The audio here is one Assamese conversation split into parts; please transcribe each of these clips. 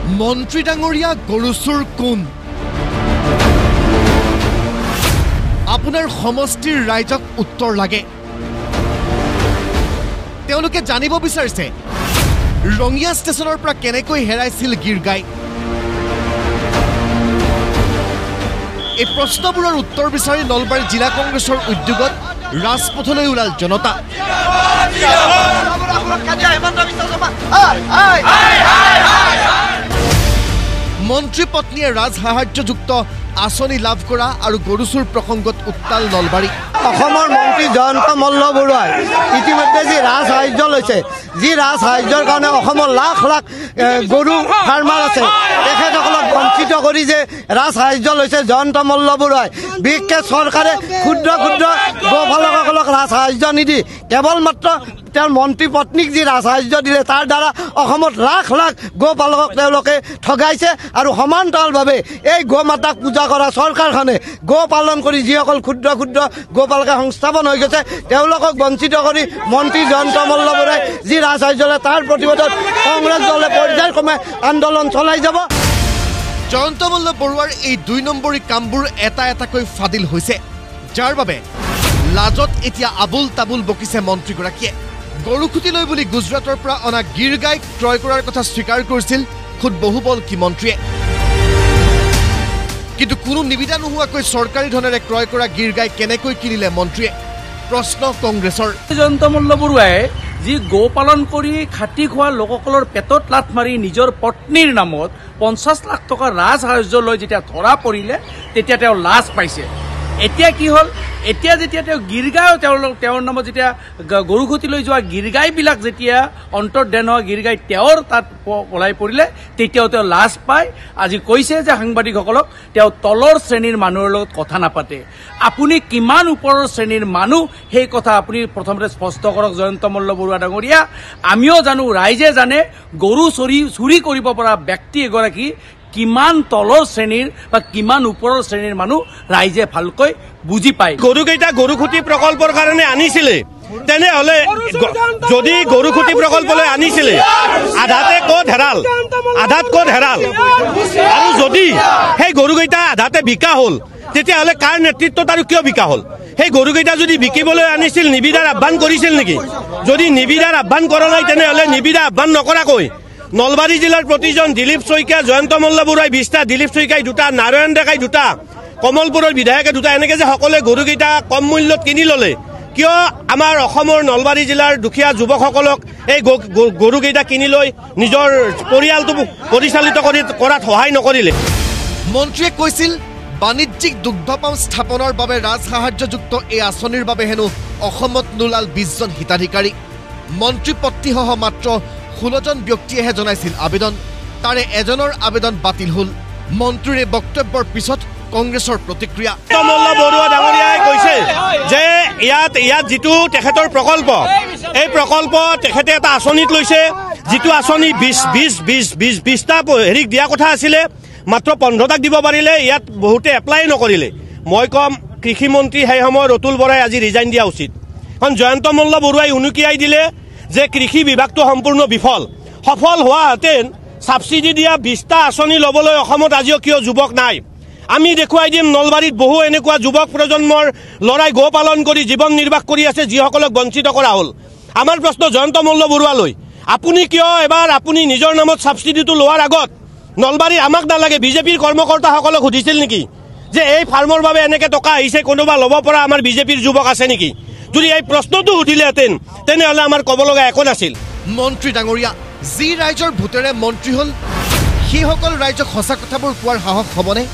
মন্ত্ৰী ডাঙৰীয়া গৰুচুৰ কোন আপোনাৰ সমষ্টিৰ ৰাইজক উত্তৰ লাগে তেওঁলোকে জানিব বিচাৰিছে ৰঙিয়া ষ্টেচনৰ পৰা কেনেকৈ হেৰাইছিল গিৰগাই এই প্ৰশ্নবোৰৰ উত্তৰ বিচাৰি নলবাৰী জিলা কংগ্ৰেছৰ উদ্যোগত ৰাজপথলৈ ওলাল জনতা মন্ত্ৰী পত্নীয়ে ৰাজ সাহায্যযুক্ত আঁচনি লাভ কৰা আৰু গৰুচুৰ প্ৰসংগত উত্তাল নলবাৰী অসমৰ মন্ত্ৰী জয়ন্ত মল্ল বৰুৱাই ইতিমধ্যে যি ৰাজ সাহায্য লৈছে যি ৰাজ সাহায্যৰ কাৰণে অসমৰ লাখ লাখ গৰু ফাৰ্মাৰ আছে তেখেতসকলক বঞ্চিত কৰি যে ৰাজ সাহায্য লৈছে জয়ন্ত মল্ল বৰুৱাই বিশেষকৈ চৰকাৰে ক্ষুদ্ৰ ক্ষুদ্ৰ গোপালকসকলক ৰাজ সাহায্য নিদি কেৱল মাত্ৰ তেওঁৰ মন্ত্ৰী পত্নীক যি ৰাজ সাহায্য দিলে তাৰ দ্বাৰা অসমত লাখ লাখ গোপালকক তেওঁলোকে ঠগাইছে আৰু সমান্তৰালভাৱে এই গো মাতাক পূজা কৰা চৰকাৰখনে গো পালন কৰি যিসকল ক্ষুদ্ৰ ক্ষুদ্ৰ গোপালকে সংস্থাপন হৈ গৈছে তেওঁলোকক বঞ্চিত কৰি মন্ত্ৰী জয়ন্ত মল্ল বৰুৱাই যি ৰাজ সাহায্য লয় তাৰ প্ৰতিবাদত কংগ্ৰেছ দলে পৰ্যায়ক্ৰমে আন্দোলন চলাই যাব জয়ন্ত মল্ল বৰুৱাৰ এই ২ নম্বৰী কামবোৰ এটা এটাকৈ ফাদিল হৈছে যাৰ বাবে লাজত এতিয়া আবুল তাবুল বকিছে মন্ত্ৰীগৰাকীয়ে গৰুখুটি লৈ বুলি গুজৰাটৰ পৰা অনা গিৰগাইক ক্ৰয় কৰাৰ কথা স্বীকাৰ কৰিছিল খুদ বহুবল কি মন্ত্ৰীয়ে কিন্তু কোনো নিবিদা নোহোৱাকৈ চৰকাৰী ধনেৰে ক্ৰয় কৰা গিৰগাই কেনেকৈ কিনিলে মন্ত্ৰীয়ে প্ৰশ্ন কংগ্ৰেছৰ জয়ন্ত মল্ল বৰুৱাই যি গো পালন কৰি খাটি খোৱা লোকসকলৰ পেটত লাথ মাৰি নিজৰ পত্নীৰ নামত ৫০ লাখ টকা ৰাজ সাহায্য লৈ যেতিয়া ধৰা পৰিলে তেতিয়া তেওঁ লাজ পাইছে এতিয়া কি হ'ল এতিয়া যেতিয়া তেওঁ গিৰগাই তেওঁৰ নামত যেতিয়া গৰুখুটি লৈ যোৱা গিৰগাইবিলাক যেতিয়া অন্তৰ্ধান হোৱা গিৰগাই তেওঁৰ তাত পলাই পৰিলে তেতিয়াও তেওঁ লাজ পায় আজি কৈছে যে সাংবাদিকসকলক তেওঁ তলৰ শ্ৰেণীৰ মানুহৰ লগত কথা নাপাতে আপুনি কিমান ওপৰৰ শ্ৰেণীৰ মানুহ সেই কথা আপুনি প্ৰথমতে স্পষ্ট কৰক জয়ন্ত মল্ল বৰুৱা ডাঙৰীয়া আমিও জানো ৰাইজে জানে গৰু চুৰি কৰিব পৰা ব্যক্তি এগৰাকী কিমান তলৰ শ্ৰেণীৰ বা কিমান ওপৰৰ শ্ৰেণীৰ মানুহ ৰাইজে ভালকৈ বুজি পায় গৰুকেইটা গৰুখুটি প্ৰকল্পৰ কাৰণে আনিছিলে তেনেহলে যদি গৰুখুটি প্ৰকল্পলৈ আনিছিলে আধাতে ক'ত হেৰাল আধাত ক'ত হেৰাল আৰু যদি সেই গৰুকেইটা আধাতে বিকা হ'ল তেতিয়াহ'লে কাৰ নেতৃত্বত আৰু কিয় বিকা হ'ল সেই গৰুকেইটা যদি বিকিবলৈ আনিছিল নিবিদাৰ আহ্বান কৰিছিল নেকি যদি নিবিদাৰ আহ্বান কৰা নাই তেনেহ'লে নিবিদা আহ্বান নকৰাকৈ নলবাৰী জিলাৰ প্ৰতিজন দিলীপ শইকীয়া জয়ন্ত মল্ল বৰুৱাই ২০টা দিলীপ শইকীয়াই ২টা নাৰায়ণ ডেকাই ২টা কমলপুৰৰ বিধায়কে 2টা এনেকৈ যে সকলোৱে গৰুকেইটা কম মূল্যত কিনি ল'লে কিয় আমাৰ অসমৰ নলবাৰী জিলাৰ দুখীয়া যুৱকসকলক এই গৰুকেইটা কিনি লৈ নিজৰ পৰিয়ালটো পৰিচালিত কৰাত সহায় নকৰিলে মন্ত্ৰীয়ে কৈছিল বাণিজ্যিক দুগ্ধ পাম স্থাপনৰ বাবে ৰাজ সাহায্যযুক্ত এই আঁচনিৰ বাবে হেনো অসমত নোলাল ২০ জন হিতাধিকাৰী মন্ত্ৰী পত্নীসহ মাত্ৰ ১৬ জন ব্যক্তিয়েহে জনাইছিল আবেদন তাৰে এজনৰ আবেদন বাতিল হ'ল মন্ত্ৰীৰ বক্তব্যৰ পিছত কংগ্ৰেছৰ প্ৰতিক্ৰিয়া মল্ল বৰুৱা ডাঙৰীয়াই কৈছে যে ইয়াত যিটো তেখেতৰ প্ৰকল্প এই প্ৰকল্প তেখেতে এটা আঁচনিত লৈছে যিটো আঁচনি ২০টা হেৰিক দিয়া কথা আছিলে মাত্ৰ ১৫টাক দিব পাৰিলে ইয়াত বহুতে এপ্লাই নকৰিলে মই কম কৃষিমন্ত্ৰী সেই সময়ত অতুল বৰাই আজি ৰিজাইন দিয়া উচিত কাৰণ জয়ন্ত মল্ল বৰুৱাই উনুকিয়াই দিলে যে কৃষি বিভাগটো সম্পূৰ্ণ বিফল সফল হোৱাহেঁতেন ছাবচিডি দিয়া ২০টা আঁচনি ল'বলৈ অসমত আজিও কিয় যুৱক নাই আমি দেখুৱাই দিম নলবাৰীত বহু এনেকুৱা যুৱক প্ৰজন্মৰ লৰাই গো পালন কৰি জীৱন নিৰ্বাহ কৰি আছে যিসকলক বঞ্চিত কৰা হ'ল আমাৰ প্ৰশ্ন জয়ন্ত মল্ল বৰুৱালৈ আপুনি কিয় এবাৰ আপুনি নিজৰ নামত ছাবচিডিটো লোৱাৰ আগত নলবাৰীৰ আমাক নালাগে বিজেপিৰ কৰ্মকৰ্তাসকলক সুধিছিল নেকি যে এই ফাৰ্মৰ বাবে এনেকৈ টকা আহিছে কোনোবা ল'ব পৰা আমাৰ বিজেপিৰ যুৱক আছে নেকি যদি এই প্ৰশ্নটো সুধিলেহেঁতেন তেনেহ'লে আমাৰ ক'ব লগা একো নাছিল মন্ত্ৰী ডাঙৰীয়া যি ৰাইজৰ ভোটেৰে মন্ত্ৰী হ'ল সেইসকল ৰাইজক সঁচা কথাবোৰ কোৱাৰ সাহস হ'বনে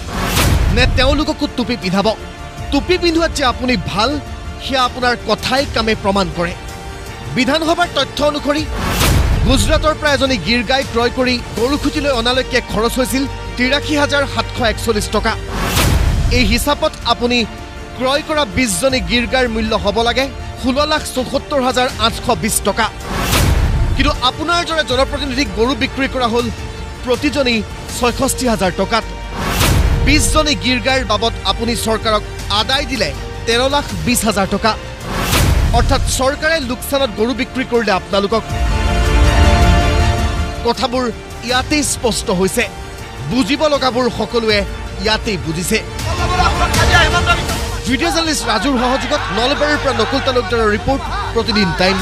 নে তেওঁলোককো টুপি পিন্ধাব টুপি পিন্ধোৱাত যে আপুনি ভাল সেয়া আপোনাৰ কথাই কামে প্ৰমাণ কৰে বিধানসভাৰ তথ্য অনুসৰি গুজৰাটৰ পৰা এজনী গিৰগাই ক্ৰয় কৰি গৰুখুটিলৈ অনালৈকে খৰচ হৈছিল ৮৩,৭৪১ টকা এই হিচাপত আপুনি ক্ৰয় কৰা ২০ জনী গিৰগাইৰ মূল্য হ'ব লাগে ১৬,৭৪,৮২০ টকা কিন্তু আপোনাৰ দৰে জনপ্ৰতিনিধিক গৰু বিক্ৰী কৰা হ'ল প্ৰতিজনী ৬৬,০০০ টকাত ২০ জনী গিৰগাইৰ বাবদ আপুনি চৰকাৰক আদায় দিলে ১৩,২০,০০০ টকা অৰ্থাৎ চৰকাৰে লোকচানত গৰু বিক্ৰী কৰিলে আপোনালোকক কথাবোৰ ইয়াতেই স্পষ্ট হৈছে বুজিব লগাবোৰ সকলোৱে ইয়াতেই বুজিছে ভিডিঅ' জাৰ্নেলিষ্ট ৰাজুৰ সহযোগত নলবাৰীৰ পৰা নকুল তালুকদাৰৰ ৰিপৰ্ট প্ৰতিদিন টাইম